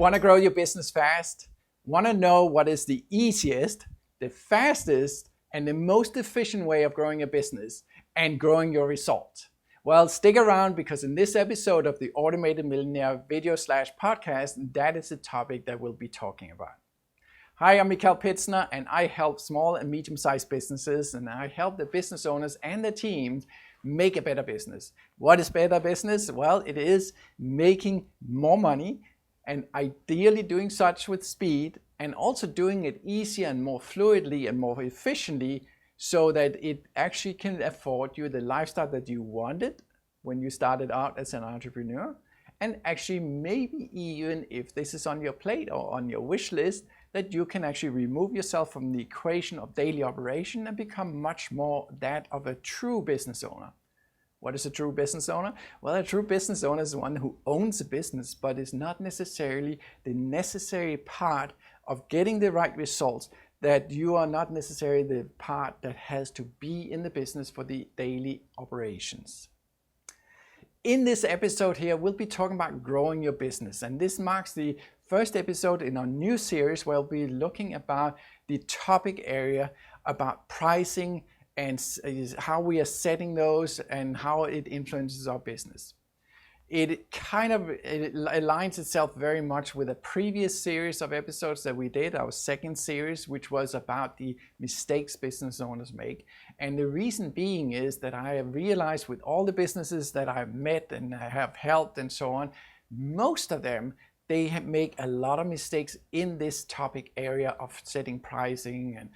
Want to grow your business fast? Want to know what is the easiest, the fastest, and the most efficient way of growing a business and growing your results? Well, stick around because in this episode of the Automated Millionaire video/podcast, that is the topic that we'll be talking about. Hi, I'm Mikael Pitzner, and I help small and medium-sized businesses, and I help the business owners and the teams make a better business. What is better business? Well, it is making more money and ideally doing such with speed, and also doing it easier and more fluidly and more efficiently so that it actually can afford you the lifestyle that you wanted when you started out as an entrepreneur. And actually maybe even if this is on your plate or on your wish list, that you can actually remove yourself from the equation of daily operation and become much more that of a true business owner. What is a true business owner? Well, a true business owner is one who owns a business, but is not necessarily the necessary part of getting the right results, that you are not necessarily the part that has to be in the business for the daily operations. In this episode here, we'll be talking about growing your business, and this marks the first episode in our new series where we'll be looking about the topic area about pricing and how we are setting those and how it influences our business. It aligns itself very much with a previous series of episodes that we did, our second series, which was about the mistakes business owners make. And the reason being is that I have realized with all the businesses that I've met and have helped and so on, most of them, they make a lot of mistakes in this topic area of setting pricing and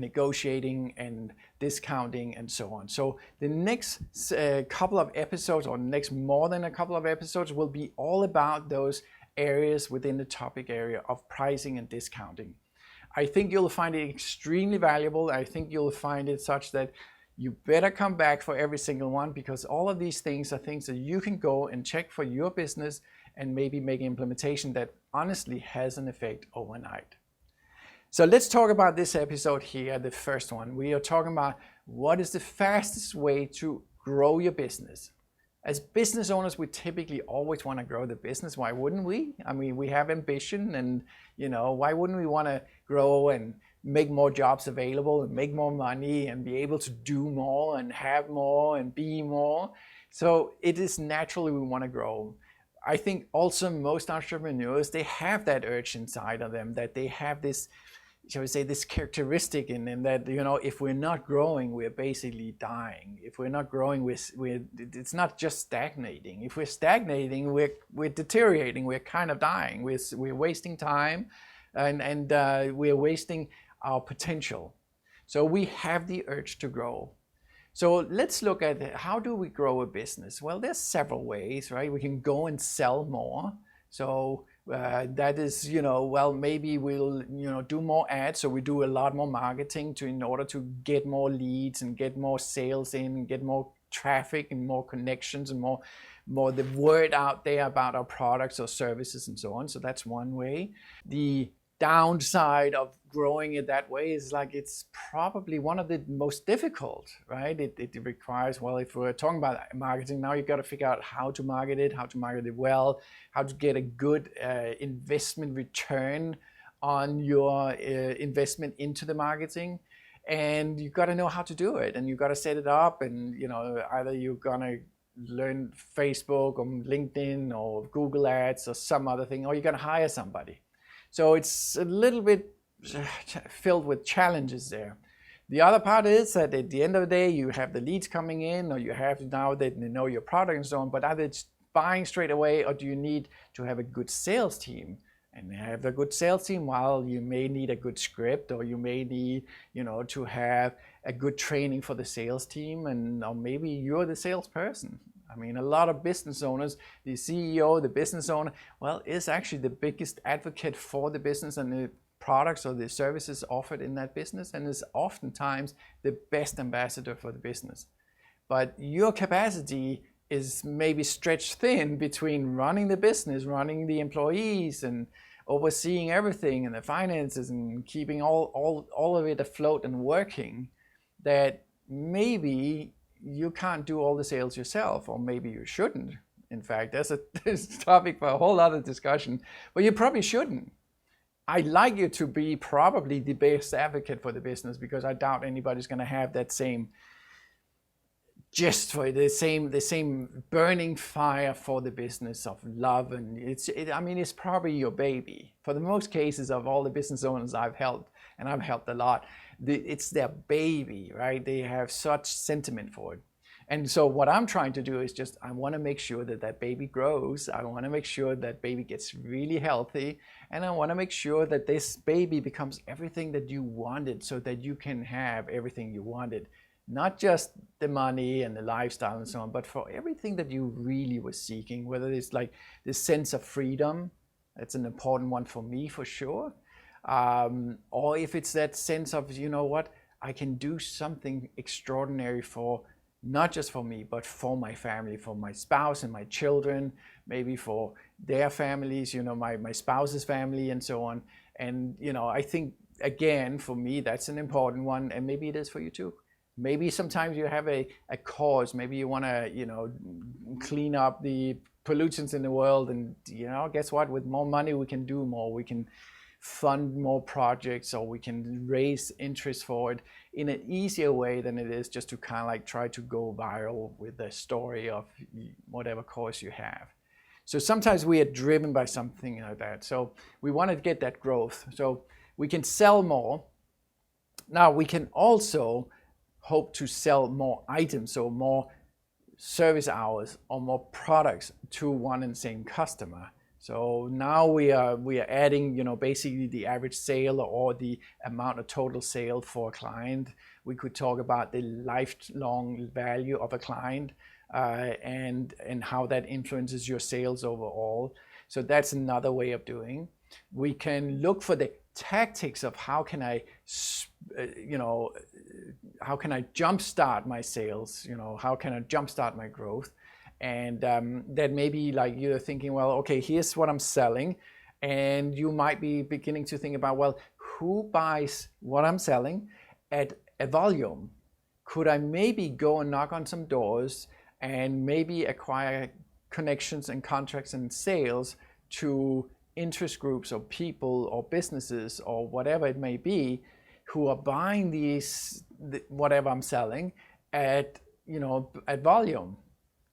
negotiating and discounting and so on. So the next couple of episodes, or next more than a couple of episodes, will be all about those areas within the topic area of pricing and discounting. I think you'll find it extremely valuable. I think you'll find it such that you better come back for every single one, because all of these things are things that you can go and check for your business and maybe make implementation that honestly has an effect overnight. So let's talk about this episode here, the first one. We are talking about what is the fastest way to grow your business. As business owners, we typically always want to grow the business. Why wouldn't we? I mean, we have ambition, and why wouldn't we want to grow and make more jobs available and make more money and be able to do more and have more and be more? So it is naturally we want to grow. I think also most entrepreneurs, they have that urge inside of them, that they have this, shall we say, this characteristic in them that, if we're not growing, we're basically dying. If we're not growing, it's not just stagnating. If we're stagnating, we're deteriorating, we're kind of dying. We're wasting time and we're wasting our potential. So we have the urge to grow. So let's look at how do we grow a business? Well, there's several ways, right? We can go and sell more. So that is, maybe we'll, do more ads. So we do a lot more marketing in order to get more leads and get more sales in, and get more traffic and more connections and more the word out there about our products or services and so on. So that's one way. The downside of growing it that way is it's probably one of the most difficult, right? It requires, well, if we're talking about marketing, now you've got to figure out how to market it well, how to get a good investment return on your investment into the marketing. And you've got to know how to do it, and you've got to set it up, and either you're gonna learn Facebook or LinkedIn or Google Ads or some other thing, or you're gonna hire somebody. So it's a little bit filled with challenges there. The other part is that at the end of the day, you have the leads coming in, or you have now that they know your product and so on, but either it's buying straight away, or do you need to have a good sales team? And have a good sales team, while you may need a good script, or you may need, to have a good training for the sales team, or maybe you're the salesperson. I mean, a lot of business owners, the CEO, the business owner, well, is actually the biggest advocate for the business and the products or the services offered in that business, and is oftentimes the best ambassador for the business. But your capacity is maybe stretched thin between running the business, running the employees, and overseeing everything and the finances and keeping all of it afloat and working, that maybe you can't do all the sales yourself, or maybe you shouldn't. in fact. There's a topic for a whole other discussion, but you probably shouldn't. I'd like you to be probably the best advocate for the business, because I doubt anybody's going to have that same just for the same burning fire for the business of love. And it's probably your baby. For the most cases of all the business owners I've helped, and I've helped a lot, it's their baby, right? They have such sentiment for it. And so what I'm trying to do is I want to make sure that baby grows. I want to make sure that baby gets really healthy. And I want to make sure that this baby becomes everything that you wanted, so that you can have everything you wanted. Not just the money and the lifestyle and so on, but for everything that you really were seeking, whether it's like this sense of freedom, that's an important one for me for sure. Or if it's that sense of, you know what, I can do something extraordinary for, not just for me, but for my family, for my spouse and my children, maybe for their families, my spouse's family and so on. And, I think, again, for me, that's an important one, and maybe it is for you too. Maybe sometimes you have a cause. Maybe you want to, clean up the pollutants in the world. And, guess what? With more money, we can do more. We can fund more projects, or we can raise interest for it in an easier way than it is just to kind of like try to go viral with the story of whatever cause you have. So sometimes we are driven by something like that. So we want to get that growth. So we can sell more. Now we can also hope to sell more items, so more service hours or more products to one and same customer. So now we are adding, basically the average sale or the amount of total sale for a client. We could talk about the lifelong value of a client and how that influences your sales overall. So that's another way of doing. We can look for the tactics of how can I jumpstart my sales, how can I jumpstart my growth. And that maybe like you're thinking, well, okay, here's what I'm selling. And you might be beginning to think about, well, who buys what I'm selling at a volume? Could I maybe go and knock on some doors and maybe acquire connections and contracts and sales to interest groups or people or businesses or whatever it may be, who are buying whatever I'm selling at volume.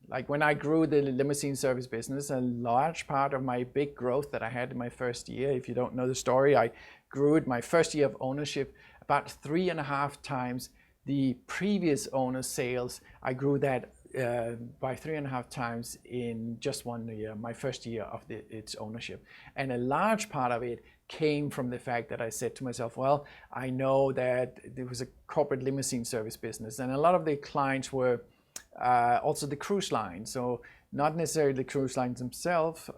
Like when I grew the limousine service business, a large part of my big growth that I had in my first year, if you don't know the story, I grew it my first year of ownership about 3.5 times the previous owner's sales. I grew that by 3.5 times in just 1 year, my first year of its ownership. And a large part of it came from the fact that I said to myself, well, I know that there was a corporate limousine service business, and a lot of the clients were also the cruise lines. So not necessarily the cruise lines themselves,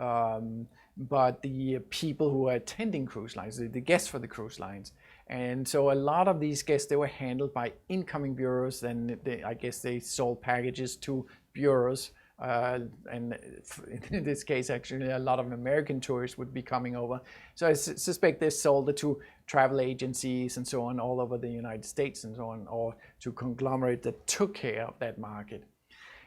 but the people who are attending cruise lines, the guests for the cruise lines. And so a lot of these guests, they were handled by incoming bureaus, and I guess they sold packages to bureaus. And in this case, actually, a lot of American tourists would be coming over. So I suspect they sold it to travel agencies and so on all over the United States and so on, or to conglomerate that took care of that market.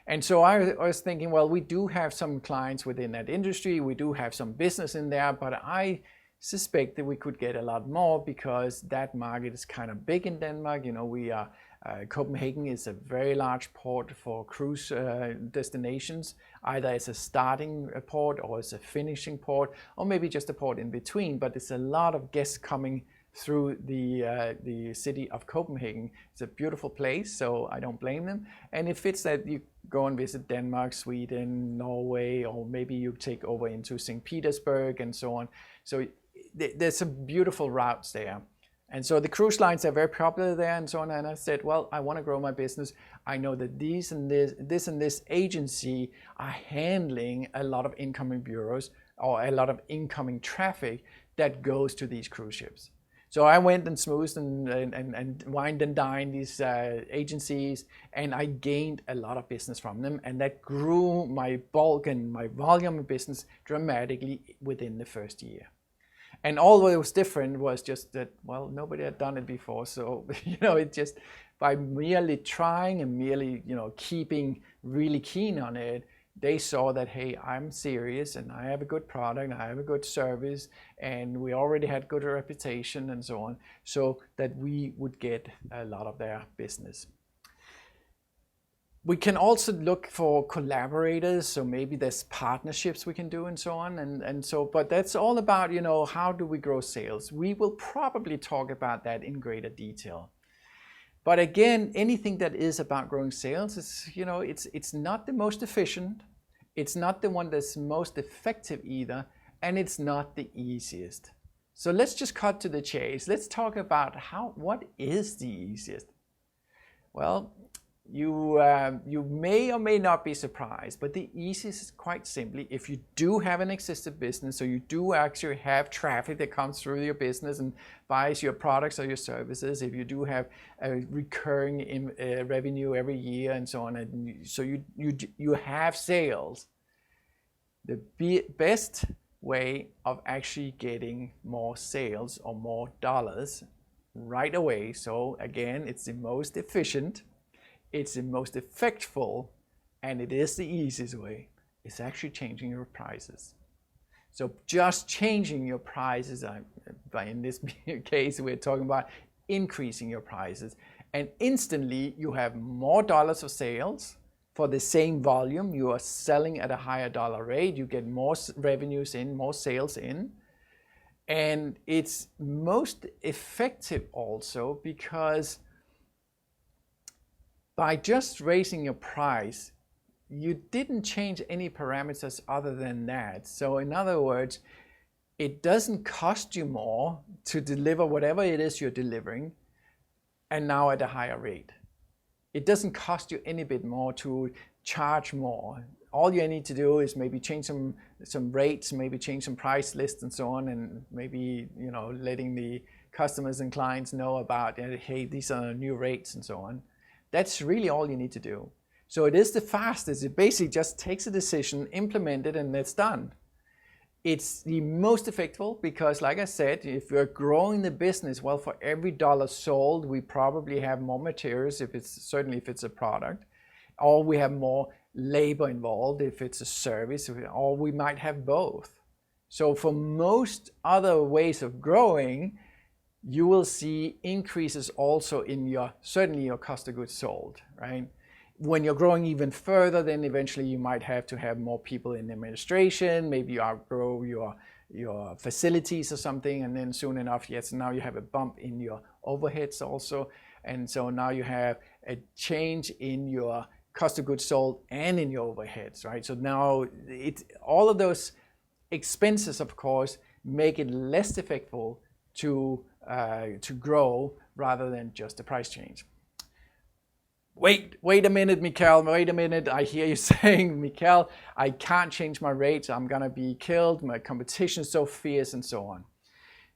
And so I was thinking, well, we do have some clients within that industry. We do have some business in there, but I suspect that we could get a lot more because that market is kind of big in Denmark. Copenhagen is a very large port for cruise destinations, either as a starting port or as a finishing port, or maybe just a port in between. But it's a lot of guests coming through the city of Copenhagen. It's a beautiful place, so I don't blame them. And it fits that you go and visit Denmark, Sweden, Norway, or maybe you take over into St. Petersburg and so on. So there's some beautiful routes there. And so the cruise lines are very popular there and so on. And I said, well, I want to grow my business. I know that this agency are handling a lot of incoming bureaus or a lot of incoming traffic that goes to these cruise ships. So I went and smoothed and wined and dined these agencies, and I gained a lot of business from them. And that grew my bulk and my volume of business dramatically within the first year. And all that was different was just that, well, nobody had done it before. So, it just, by merely trying and merely, keeping really keen on it, They saw that, hey, I'm serious and I have a good product, I have a good service, and we already had good reputation and so on, so that we would get a lot of their business. We can also look for collaborators, so maybe there's partnerships we can do and so on. But that's all about, how do we grow sales? We will probably talk about that in greater detail. But again, anything that is about growing sales is, it's not the most efficient, it's not the one that's most effective either, and it's not the easiest. So let's just cut to the chase. Let's talk about what is the easiest? Well, you may or may not be surprised, but the easiest is quite simply, if you do have an existing business, so you do actually have traffic that comes through your business and buys your products or your services, if you do have a recurring revenue every year and so on, and so you have sales, the best way of actually getting more sales or more dollars right away, so again, it's the most efficient, it's the most effectful, and it is the easiest way, is actually changing your prices. So just changing your prices, in this case we're talking about increasing your prices, and instantly you have more dollars of sales for the same volume. You are selling at a higher dollar rate, you get more revenues in, more sales in, and it's most effective also because by just raising your price, you didn't change any parameters other than that. So in other words, it doesn't cost you more to deliver whatever it is you're delivering, and now at a higher rate. It doesn't cost you any bit more to charge more. All you need to do is maybe change some rates, maybe change some price lists and so on, and maybe letting the customers and clients know about, hey, these are new rates and so on. That's really all you need to do. So it is the fastest. It basically just takes a decision, implement it, and it's done. It's the most effective because, like I said, if we're growing the business, well, for every dollar sold, we probably have more materials, certainly if it's a product, or we have more labor involved if it's a service, or we might have both. So for most other ways of growing, you will see increases also in certainly your cost of goods sold, right? When you're growing even further, then eventually you might have to have more people in administration, maybe you outgrow your facilities or something, and then soon enough, yes, now you have a bump in your overheads also, and so now you have a change in your cost of goods sold and in your overheads, right? So now all of those expenses, of course, make it less effective to grow rather than just a price change. Wait a minute, Mikael, wait a minute. I hear you saying, Mikael, I can't change my rates. I'm gonna be killed. My competition is so fierce and so on.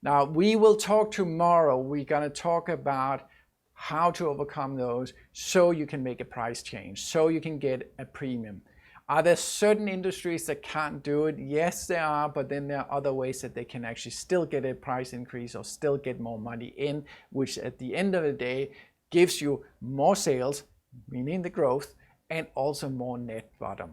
Now, we will talk tomorrow. We're gonna talk about how to overcome those so you can make a price change, so you can get a premium. Are there certain industries that can't do it? Yes, there are, but then there are other ways that they can actually still get a price increase or still get more money in, which at the end of the day gives you more sales, meaning the growth, and also more net bottom,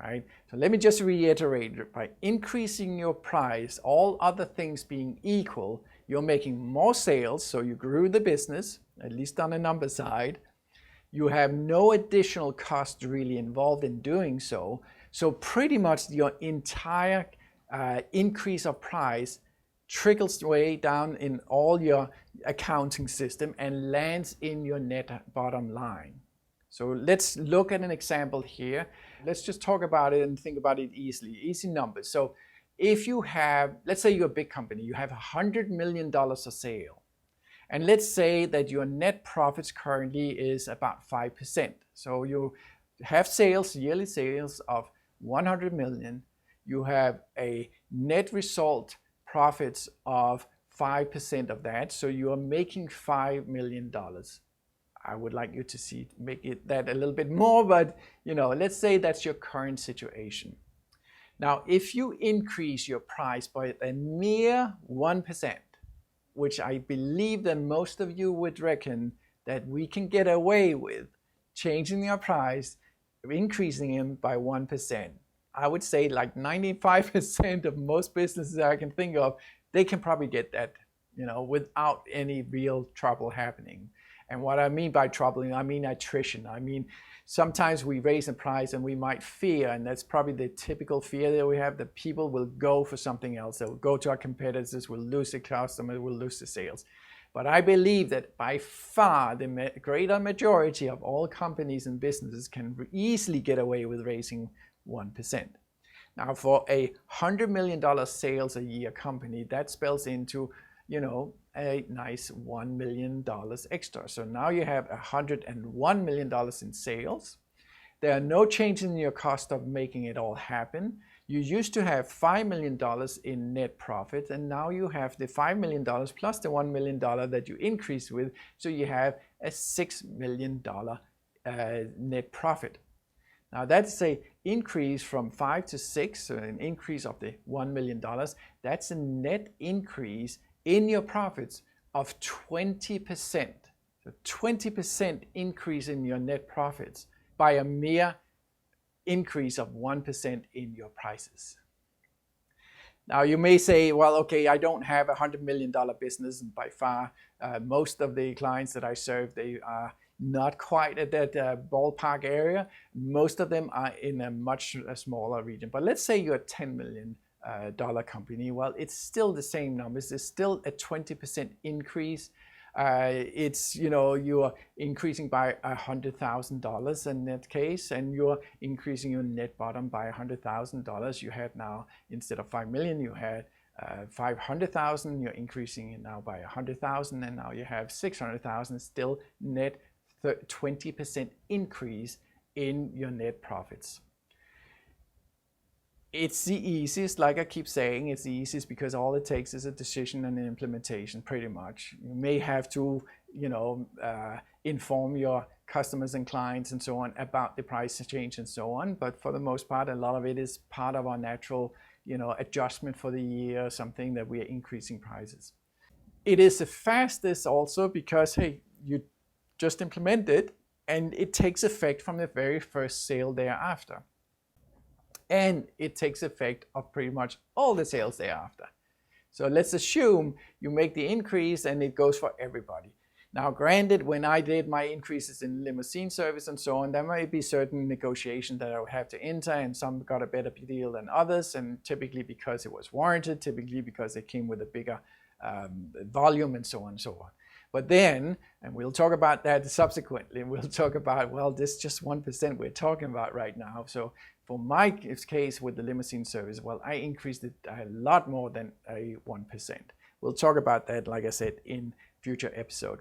right? So let me just reiterate, by increasing your price, all other things being equal, you're making more sales, so you grew the business, at least on the number side. You have no additional cost really involved in doing so. So pretty much your entire increase of price trickles way down in all your accounting system and lands in your net bottom line. So let's look at an example here. Let's just talk about it and think about it easy numbers. So if you have, let's say you're a big company, you have $100 million of sale. And let's say that your net profits currently is about 5%. So you have sales, yearly sales of 100 million. You have a net result profits of 5% of that. So you are making $5 million. I would like you to make it that a little bit more, but let's say that's your current situation. Now, if you increase your price by a mere 1%, which I believe that most of you would reckon that we can get away with changing your price increasing them by 1%. I would say like 95% of most businesses I can think of, they can probably get that, without any real trouble happening. And what I mean by trouble, I mean attrition. I mean, sometimes we raise the price and we might fear, and that's probably the typical fear that we have, that people will go for something else. They'll go to our competitors, we'll lose the customer, we'll lose the sales. But I believe that by far the greater majority of all companies and businesses can easily get away with raising 1%. Now, for a $100 million sales a year company, that spells into, a nice $1 million extra. So now you have $101 million in sales. There are no changes in your cost of making it all happen. You used to have $5 million in net profit, and now you have the $5 million plus the $1 million that you increased with, so you have a $6 million net profit. Now that's an increase from 5 to 6, so an increase of the $1 million. That's a net increase in your profits of 20%. So 20% increase in your net profits by a mere increase of 1% in your prices. Now you may say, well, okay, I don't have a $100 million business, and by far most of the clients that I serve, they are not quite at that ballpark area. Most of them are in a much smaller region. But let's say you're a $10 million company. Well, it's still the same numbers. It's still a 20% increase. It's, you're increasing by $100,000 in that case, and you're increasing your net bottom by $100,000. You had now, instead of 5 million, you had 500,000. You're increasing it now by 100,000, and now you have 600,000. Still net 20% increase in your net profits. It's the easiest, like I keep saying, it's the easiest because all it takes is a decision and an implementation, pretty much. You may have to, inform your customers and clients and so on about the price change and so on. But for the most part, a lot of it is part of our natural, adjustment for the year, something that we are increasing prices. It is the fastest also because, hey, you just implement it and it takes effect from the very first sale thereafter. And it takes effect of pretty much all the sales thereafter. So let's assume you make the increase and it goes for everybody. Now, granted, when I did my increases in limousine service and so on, there might be certain negotiations that I would have to enter, and some got a better deal than others, and typically because it was warranted, typically because it came with a bigger volume and so on and so on. But then, and we'll talk about that subsequently, we'll talk about, well, this is just 1% we're talking about right now. So for my case with the limousine service, well, I increased it a lot more than a 1%. We'll talk about that, like I said, in future episode.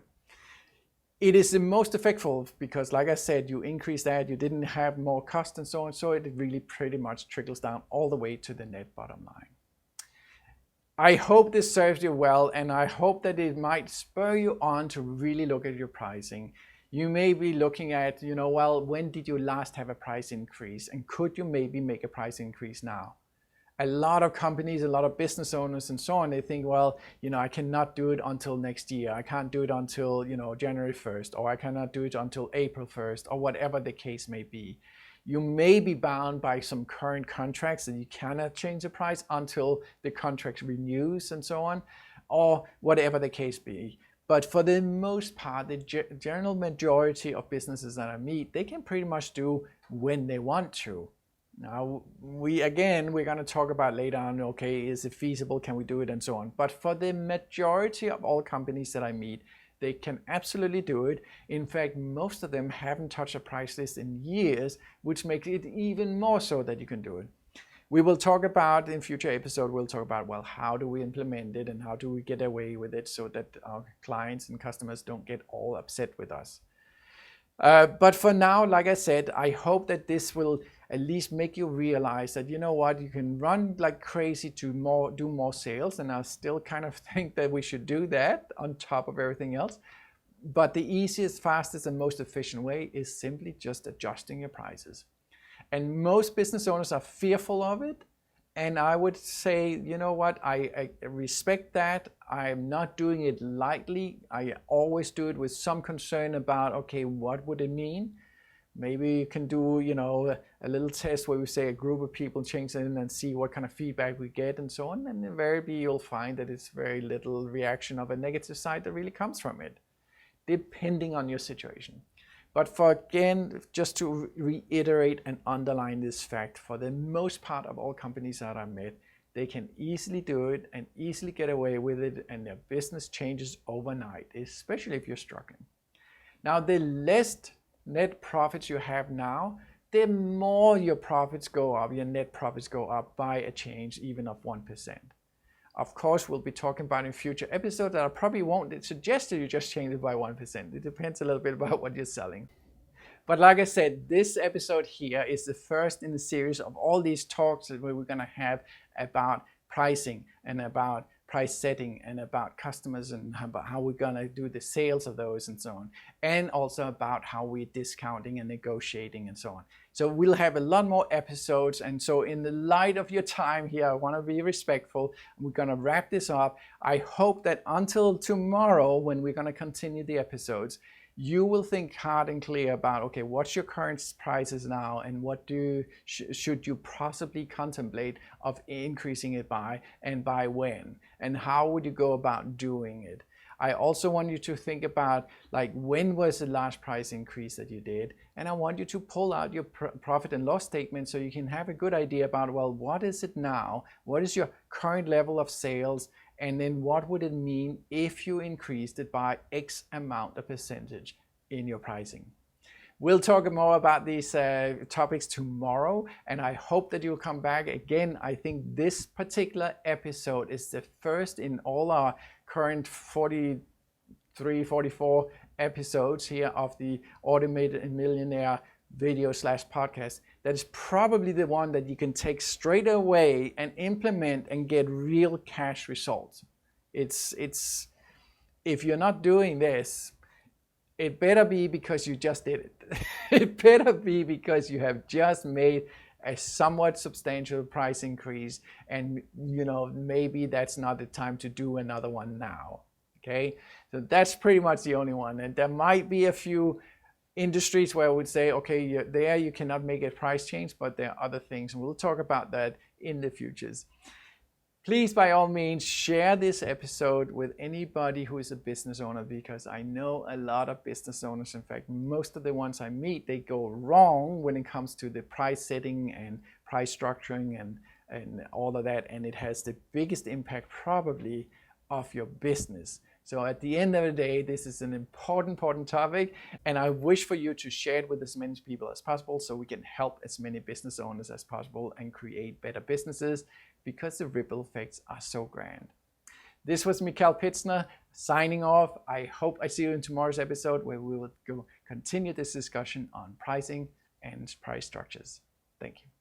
It is the most effective because, like I said, you increase that, you didn't have more cost and so on, so it really pretty much trickles down all the way to the net bottom line. I hope this serves you well, and I hope that it might spur you on to really look at your pricing. You may be looking at, well, when did you last have a price increase? And could you maybe make a price increase now? A lot of companies, a lot of business owners and so on, they think, well, I cannot do it until next year. I can't do it until, January 1st, or I cannot do it until April 1st, or whatever the case may be. You may be bound by some current contracts that you cannot change the price until the contract renews and so on, or whatever the case be. But for the most part, the general majority of businesses that I meet, they can pretty much do when they want to. Now, we're going to talk about later on, okay, is it feasible, can we do it, and so on. But for the majority of all companies that I meet, they can absolutely do it. In fact, most of them haven't touched a price list in years, which makes it even more so that you can do it. We will talk about, in future episode, we'll talk about, well, how do we implement it and how do we get away with it so that our clients and customers don't get all upset with us. But for now, like I said, I hope that this will at least make you realize that, you can run like crazy to do more sales, and I still kind of think that we should do that on top of everything else. But the easiest, fastest, and most efficient way is simply just adjusting your prices. And most business owners are fearful of it. And I would say, I respect that. I'm not doing it lightly. I always do it with some concern about, okay, what would it mean? Maybe you can do, a little test where we say a group of people change in and see what kind of feedback we get and so on. And invariably you'll find that it's very little reaction of a negative side that really comes from it, depending on your situation. But again, just to reiterate and underline this fact, for the most part of all companies that I met, they can easily do it and easily get away with it, and their business changes overnight, especially if you're struggling. Now, the less net profits you have now, the more your profits go up, your net profits go up by a change even of 1%. Of course, we'll be talking about in future episodes that I probably won't suggest that you just change it by 1%. It depends a little bit about what you're selling. But like I said, this episode here is the first in the series of all these talks that we're going to have about pricing and about price setting and about customers and about how we're going to do the sales of those and so on. And also about how we're discounting and negotiating and so on. So we'll have a lot more episodes. And so in the light of your time here, I want to be respectful. We're going to wrap this up. I hope that until tomorrow, when we're going to continue the episodes, you will think hard and clear about, okay, what's your current prices now and what should you possibly contemplate of increasing it by and by when, and how would you go about doing it. I also want you to think about, like, when was the last price increase that you did, and I want you to pull out your profit and loss statement so you can have a good idea about, well, what is it now, what is your current level of sales, and then what would it mean if you increased it by X amount of percentage in your pricing. We'll talk more about these topics tomorrow, and I hope that you'll come back. Again, I think this particular episode is the first in all our current 43, 44 episodes here of the Automated Millionaire video/podcast. That is probably the one that you can take straight away and implement and get real cash results. It's if you're not doing this, it better be because you just did it. It better be because you have just made a somewhat substantial price increase, and maybe that's not the time to do another one now. Okay, so that's pretty much the only one. And there might be a few industries where I would say, okay, there you cannot make a price change, but there are other things, and we'll talk about that in the futures. Please, by all means, share this episode with anybody who is a business owner, because I know a lot of business owners, in fact, most of the ones I meet, they go wrong when it comes to the price setting and price structuring and all of that, and it has the biggest impact probably of your business. So at the end of the day, this is an important topic, and I wish for you to share it with as many people as possible so we can help as many business owners as possible and create better businesses, because the ripple effects are so grand. This was Mikael Pitzner signing off. I hope I see you in tomorrow's episode, where we will continue this discussion on pricing and price structures. Thank you.